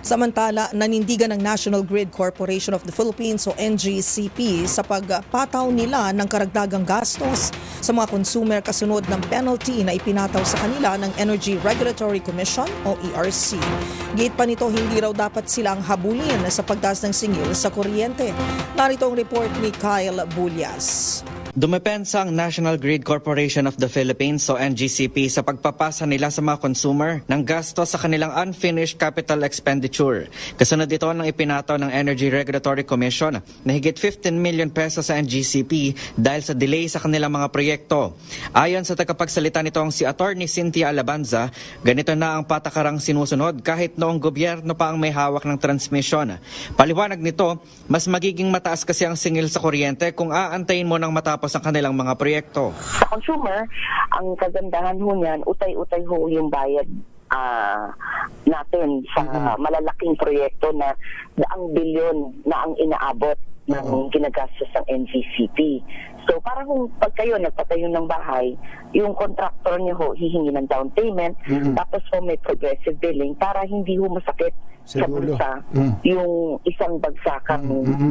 Samantala, nanindigan ng National Grid Corporation of the Philippines o NGCP sa pagpataw nila ng karagdagang gastos sa mga consumer kasunod ng penalty na ipinataw sa kanila ng Energy Regulatory Commission o ERC. Gate pa nito, hindi raw dapat silang habulin sa pagtaas ng singil sa kuryente. Narito ang report ni Kyle Bulyas. Dumepensa ang National Grid Corporation of the Philippines o NGCP sa pagpapasa nila sa mga consumer ng gasto sa kanilang unfinished capital expenditure. Kasunod ito ng ipinataw ng Energy Regulatory Commission na higit 15 million pesos sa NGCP dahil sa delay sa kanilang mga proyekto. Ayon sa tagapagsalita nitong si Attorney Cynthia Alabanza, ganito na ang patakarang sinusunod kahit noong gobyerno pa ang may hawak ng transmission. Paliwanag nito, mas magiging mataas kasi ang singil sa kuryente kung aantayin mo ng matapos ang kanilang mga proyekto. Sa consumer, ang kagandahan ho niyan, utay-utay ho yung bayad natin sa malalaking proyekto na daang bilyon na ang inaabot ng ginagastos ng NGCP. So parang pag kayo nagpatayo ng bahay, yung contractor niyo ho hihingi ng down payment, tapos ho may progressive billing para hindi ho masakit sa bulsa yung isang bagsakang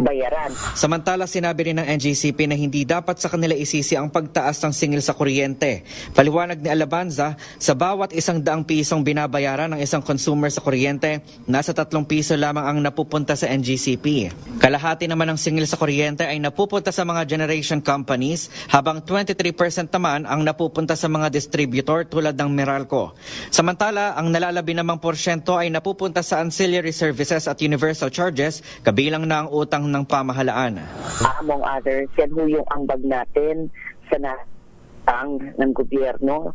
bayaran. Samantala, sinabi rin ng NGCP na hindi dapat sa kanila isisi ang pagtaas ng singil sa kuryente. Paliwanag ni Alabanza, sa bawat 100 pisong binabayaran ng isang consumer sa kuryente, nasa 3 piso lamang ang napupunta sa NGCP. Kalahati naman ng singil sa kuryente ay napupunta sa mga generation companies, habang 23% naman ang napupunta sa mga distributor tulad ng Meralco. Samantala, ang nalalabi namang porsyento ay napupunta sa ancillary services at universal charges, kabilang na ang utang ng pamahalaan. Among others, yan ho yung ambag natin sa natang ng gobyerno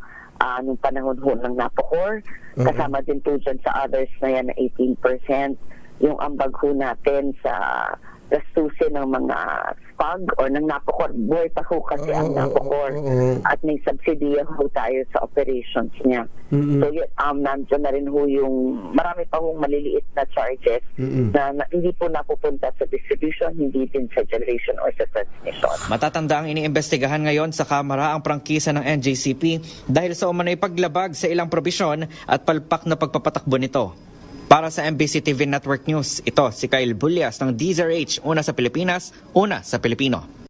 nung panahon ho ng NAPOCOR. Kasama din po dyan sa others na yan na 18%. Yung ambag ho natin sa gastusin ng mga SPAG or ng NAPOCOR. Buhay pa ho kasi ang NAPOCOR at may subsidiya ho tayo sa operations niya. So yun, nandiyan na rin ho yung marami pa hong maliliit na charges na hindi po napupunta sa distribution, hindi din sa generation or sa transmission. Matatanda ang iniimbestigahan ngayon sa Kamara ang prangkisa ng NGCP dahil sa umano'y paglabag sa ilang probisyon at palpak na pagpapatakbo nito. Para sa MBC TV Network News, ito si Kyle Bulyas ng DZRH, una sa Pilipinas, una sa Pilipino.